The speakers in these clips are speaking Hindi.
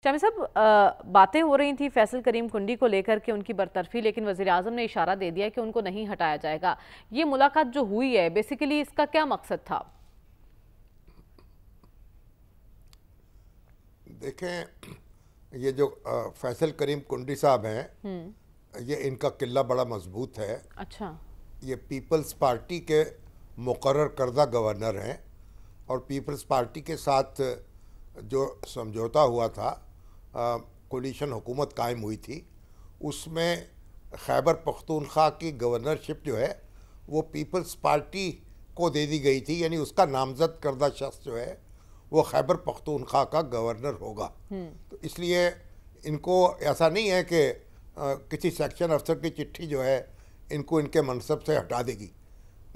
शामी साहब, बातें हो रही थी फैसल करीम कुंडी को लेकर के उनकी बरतरफी, लेकिन वज़ीर आज़म ने इशारा दे दिया कि उनको नहीं हटाया जाएगा। ये मुलाकात जो हुई है बेसिकली इसका क्या मकसद था? देखें, ये जो फैसल करीम कुंडी साहब हैं, ये इनका किला बड़ा मजबूत है। अच्छा। ये पीपल्स पार्टी के मुकर्रर करदा गवर्नर हैं और पीपल्स पार्टी के साथ जो समझौता हुआ था, कोलिशन हुकूमत कायम हुई थी, उसमें खैबर पख्तूनख्वा की गवर्नरशिप जो है वो पीपल्स पार्टी को दे दी गई थी, यानी उसका नामजद करदा शख्स जो है वो खैबर पख्तूनख्वा का गवर्नर होगा। तो इसलिए इनको ऐसा नहीं है कि किसी सेक्शन अफसर की चिट्ठी जो है इनको इनके मनसब से हटा देगी।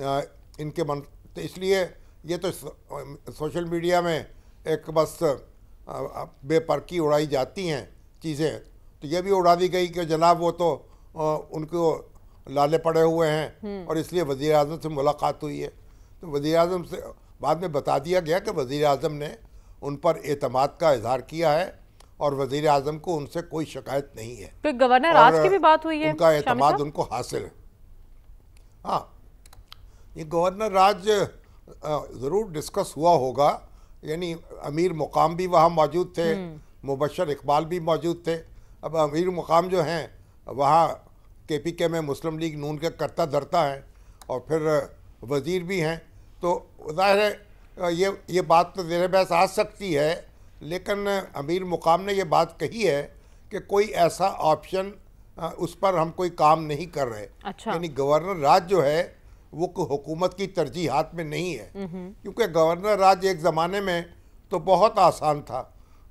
तो इसलिए ये तो सोशल मीडिया में एक बस बेपरकी उड़ाई जाती हैं चीज़ें, तो ये भी उड़ा दी गई कि जनाब वो तो उनको लाले पड़े हुए हैं और इसलिए वज़ीर आज़म से मुलाकात हुई है। तो वज़ीर आज़म से बाद में बता दिया गया कि वज़ीर आज़म ने उन पर एतमाद का इजहार किया है और वज़ीर आज़म को उनसे कोई शिकायत नहीं है। तो गवर्नर राज की भी बात हुई है, उनका एतमाद उनको हासिल है। हाँ, ये गवर्नर राज ज़रूर डिस्कस हुआ होगा, यानी अमीर मुकाम भी वहाँ मौजूद थे, मुबशर इकबाल भी मौजूद थे। अब अमीर मुकाम जो हैं वहाँ KPK में मुस्लिम लीग नून के करता धरता हैं और फिर वज़ीर भी हैं, तो ज़ाहिर है ये बात तो ज़ेर बहस आ सकती है, लेकिन अमीर मुकाम ने ये बात कही है कि कोई ऐसा ऑप्शन उस पर हम कोई काम नहीं कर रहे। अच्छा। यानी गवर्नर राज जो है वो हुकूमत की तरजीहात में नहीं है, क्योंकि गवर्नर राज एक ज़माने में तो बहुत आसान था।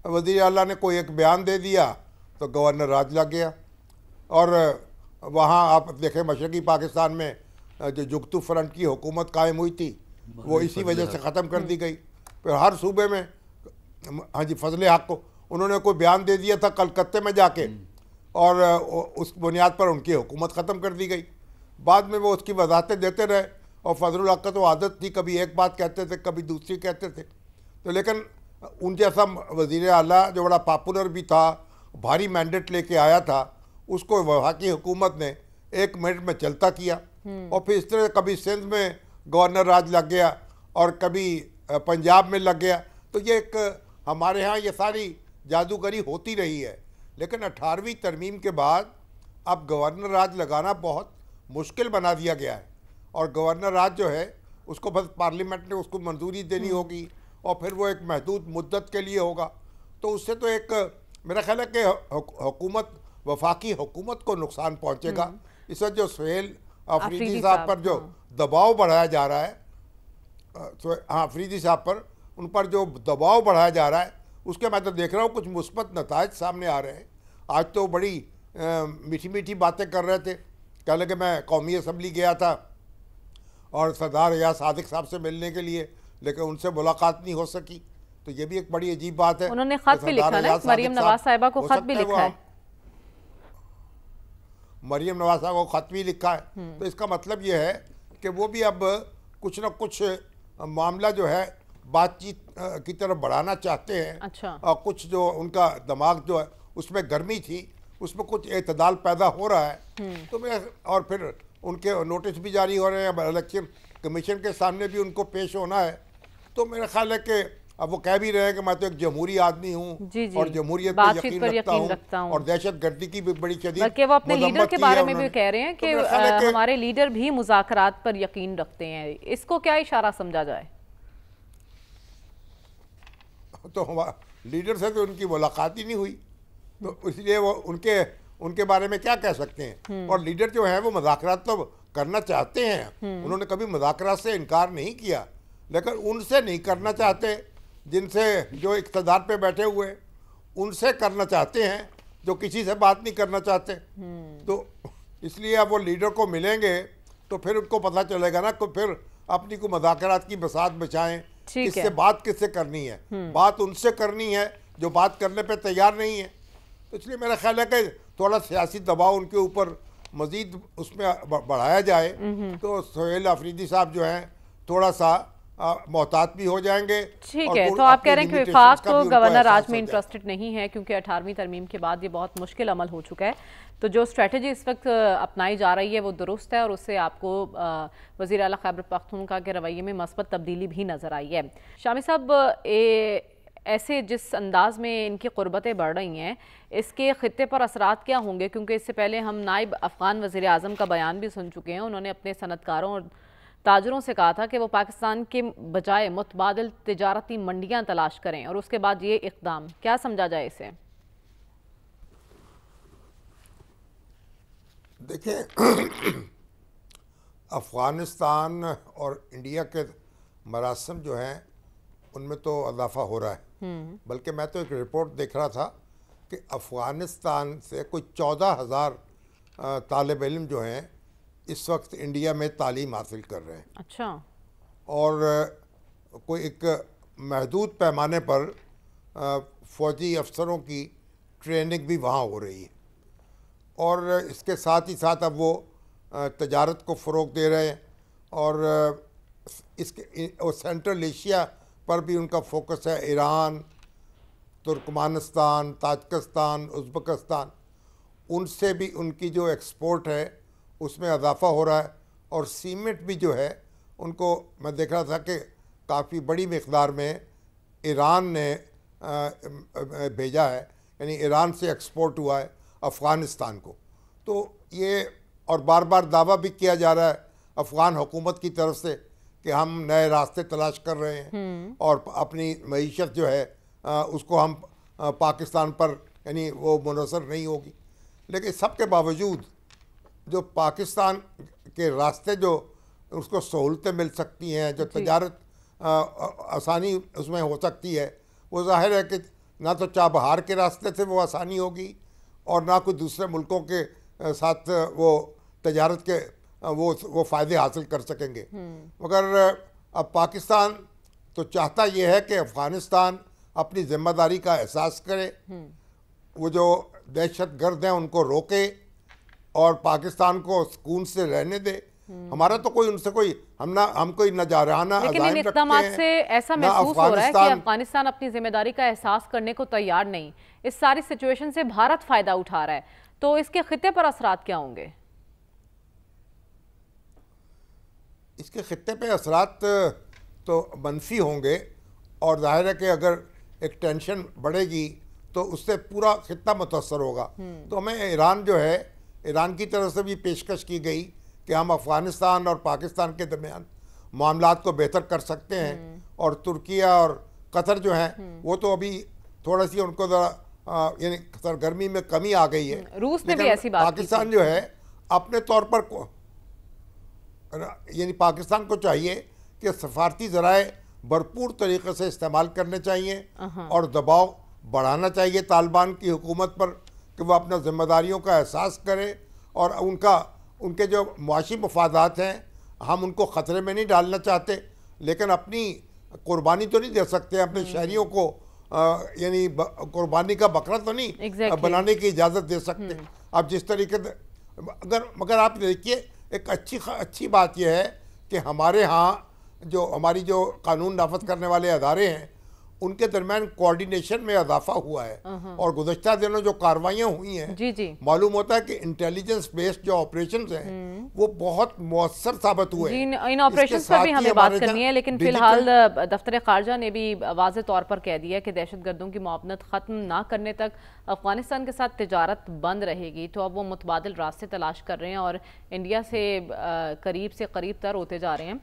वज़ीर आला ने कोई एक बयान दे दिया तो गवर्नर राज लग गया। और वहाँ आप देखें मशरक़ी पाकिस्तान में जो जुगतू फ्रंट की हुकूमत कायम हुई थी वो इसी वजह से ख़त्म कर दी गई। फिर हर सूबे में, हाँ जी, फजल हक को उन्होंने कोई बयान दे दिया था कलकत्ते में जाके और उस बुनियाद पर उनकी हुकूमत ख़त्म कर दी गई। बाद में वो उसकी वजाहतें देते रहे और फजल हक का तो आदत थी, कभी एक बात कहते थे कभी दूसरी कहते थे। तो लेकिन उन जैसा वज़ीर आला जो बड़ा पॉपुलर भी था, भारी मैंडेट लेके आया था, उसको वफाकी हुकूमत ने 1 मिनट में चलता किया। और फिर इस तरह कभी सिंध में गवर्नर राज लग गया और कभी पंजाब में लग गया। तो ये एक हमारे यहाँ ये सारी जादूगरी होती रही है। लेकिन 18वीं तरमीम के बाद अब गवर्नर राज लगाना बहुत मुश्किल बना दिया गया है और गवर्नर राज जो है उसको बस पार्लियामेंट ने उसको मंजूरी देनी होगी और फिर वो एक महदूद मुद्दत के लिए होगा। तो उससे तो एक मेरा ख्याल है कि हुकूमत, वफाकी हुकूमत को नुकसान पहुँचेगा। इस वक्त जो सुहेल अफरीदी साहब पर जो दबाव बढ़ाया जा रहा है, हाँ, अफरीदी साहब पर, उन पर जो दबाव बढ़ाया जा रहा है, उसके मैं तो देख रहा हूँ कुछ मुस्बत नताइज सामने आ रहे हैं। आज तो बड़ी मीठी मीठी बातें कर रहे थे, कह लगे मैं कौमी असम्बली गया था और सरदार या सादिक साहब से मिलने के लिए, लेकिन उनसे मुलाकात नहीं हो सकी। तो ये भी एक बड़ी अजीब बात है। उन्होंने खत भी लिखा ना, मरियम नवाज साहिबा को खत भी लिखा है। मरियम नवाज साहब को खत भी लिखा है। तो इसका मतलब ये है कि वो भी अब कुछ ना कुछ मामला जो है बातचीत की तरफ बढ़ाना चाहते हैं। अच्छा। और कुछ जो उनका दिमाग जो है उसमें गर्मी थी, उसमें कुछ एतदाल पैदा हो रहा है। तो मैं, और फिर उनके नोटिस भी जारी हो रहे हैं, इलेक्शन कमीशन के सामने भी उनको पेश होना है। तो मेरा ख्याल है कि अब वो कह भी रहे हैं कि मैं तो एक जमहूरी आदमी हूँ और जमहूरियत पर यकीन रखता हूँ और दहशतगर्दी की भी बड़ी शदीद, बल्कि वो अपने लीडर के बारे में भी कह रहे हैं कि हमारे लीडर भी मुज़ाकरात पर यकीन रखते हैं। इसको क्या इशारा समझा जाए? तो हमारे लीडर से तो उनकी मुलाकात ही नहीं हुई, तो इसलिए वो उनके बारे में क्या कह सकते हैं। और लीडर जो है वो मुज़ाकरात तो करना चाहते हैं, उन्होंने कभी मुज़ाकरात से इनकार नहीं किया, लेकिन उनसे नहीं करना चाहते जिनसे, जो इक़्तिदार पे बैठे हुए, उनसे करना चाहते हैं जो किसी से बात नहीं करना चाहते। तो इसलिए अब वो लीडर को मिलेंगे तो फिर उनको पता चलेगा ना, तो फिर अपनी को मुज़ाकरात की बसात बचाएं, किससे बात किससे करनी है। बात उनसे करनी है जो बात करने पे तैयार नहीं है। तो इसलिए मेरा ख्याल है कि थोड़ा सियासी दबाव उनके ऊपर मज़ीद उसमें बढ़ाया जाए तो सुहेल अफरीदी साहब जो हैं थोड़ा सा मोहतात भी हो जाएंगे। ठीक है, तो आप कह रहे हैं कि विफाक तो गवर्नर राज में इंटरेस्टेड नहीं है क्योंकि 18वीं तरमीम के बाद ये बहुत मुश्किल अमल हो चुका है। तो जो स्ट्रेटजी इस वक्त अपनाई जा रही है वो दुरुस्त है और उससे आपको वज़ीर आला खैबर पख्तूनख्वा के रवैये में मस्बत तब्दीली भी नज़र आई है। शामी साहब, ऐसे जिस अंदाज में इनकी क़ुर्बतें बढ़ रही हैं, इसके ख़ित्ते पर असरात क्या होंगे? क्योंकि इससे पहले हम नायब अफ़गान वज़ीर आज़म का बयान भी सुन चुके हैं। उन्होंने अपने सनतकारों और ताजरों से कहा था कि वो पाकिस्तान के बजाय मुतबादिल तिजारती मंडियां तलाश करें और उसके बाद ये इक़दाम, क्या समझा जाए इसे? देखिए, अफ़गानिस्तान और इंडिया के मरासम जो हैं उनमें तो इजाफा हो रहा है। बल्कि मैं तो एक रिपोर्ट देख रहा था कि अफ़गानिस्तान से कोई 14,000 तालिब इल्म जो हैं इस वक्त इंडिया में तालीम हासिल कर रहे हैं। अच्छा। और कोई एक महदूद पैमाने पर फ़ौजी अफसरों की ट्रेनिंग भी वहाँ हो रही है। और इसके साथ ही साथ अब वो तजारत को फ़रोग़ दे रहे हैं और इसके सेंट्रल एशिया पर भी उनका फोकस है। ईरान, तुर्कमानिस्तान, ताजिकिस्तान, उज़्बेकिस्तान, उनसे भी उनकी जो एक्सपोर्ट है उसमें इजाफा हो रहा है। और सीमेंट भी जो है उनको मैं देख रहा था कि काफ़ी बड़ी मिक़दार में ईरान ने भेजा है, यानी ईरान से एक्सपोर्ट हुआ है अफ़गानिस्तान को। तो ये और बार बार दावा भी किया जा रहा है अफ़गान हुकूमत की तरफ से कि हम नए रास्ते तलाश कर रहे हैं और अपनी मईशत जो है उसको हम पाकिस्तान पर यानी वो मुनहसर नहीं होगी। लेकिन सब के बावजूद जो पाकिस्तान के रास्ते जो उसको सहूलतें मिल सकती हैं, जो तजारत आसानी उसमें हो सकती है, वो ज़ाहिर है कि ना तो चाबहार के रास्ते से वो आसानी होगी और ना कोई दूसरे मुल्कों के साथ वो तजारत के वो फ़ायदे हासिल कर सकेंगे। मगर अब पाकिस्तान तो चाहता ये है कि अफ़गानिस्तान अपनी ज़िम्मेदारी का एहसास करे, वो जो दहशत गर्द हैं उनको रोके और पाकिस्तान को सुकून से रहने दे। हमारा तो कोई उनसे कोई हम कोई न जारहाना लेकिन इन इक़दामात से ऐसा महसूस हो रहा है कि अफगानिस्तान अपनी जिम्मेदारी का एहसास करने को तैयार नहीं। इस सारी सिचुएशन से भारत फ़ायदा उठा रहा है, तो इसके खित्ते पर असरात क्या होंगे? इसके खित्ते पे असरात तो मनफी होंगे और जाहिर है कि अगर एक टेंशन बढ़ेगी तो उससे पूरा खित्ता मुतासर होगा। तो हमें ईरान जो है, ईरान की तरफ से भी पेशकश की गई कि हम अफ़गानिस्तान और पाकिस्तान के दरमियान मामलात को बेहतर कर सकते हैं। और तुर्किया और कतर जो हैं वो तो अभी थोड़ा सी उनको यानी सरगर्मी में कमी आ गई है। रूस ने भी ऐसी बात पाकिस्तान जो है अपने तौर पर यानी पाकिस्तान को चाहिए कि सफारती ज़राए भरपूर तरीक़े से इस्तेमाल करने चाहिए और दबाव बढ़ाना चाहिए तालिबान की हुकूमत पर कि वह अपना ज़िम्मेदारियों का एहसास करे और उनके जो मुआशी मफादात हैं हम उनको ख़तरे में नहीं डालना चाहते, लेकिन अपनी कुर्बानी तो नहीं दे सकते, अपने शहरियों को यानी कुर्बानी का बकरा तो नहीं बनाने की इजाज़त दे सकते। अब जिस तरीके से मगर आप देखिए एक अच्छी बात यह है कि हमारे यहाँ हमारी जो कानून नाफज करने वाले अदारे हैं उनके दरमियान कोऑर्डिनेशन में इजाफा हुआ है और गुज़श्ता दिनों जो कार्रवाइयाँ हुई हैं मालूम होता है कि इंटेलिजेंस बेस्ड जो ऑपरेशंस हैं वो बहुत मौसर साबित हुए हैं। इन ऑपरेशंस पर भी हमें बात करनी है, लेकिन फिलहाल दफ्तर खारजा ने भी वाज़े तौर पर कह दिया कि दहशतगर्दों की मुआवनत ख़त्म ना करने तक अफगानिस्तान के साथ तिजारत बंद रहेगी। तो अब वो मुतबादिल रास्ते तलाश कर रहे हैं और इंडिया से करीब तर होते जा रहे हैं।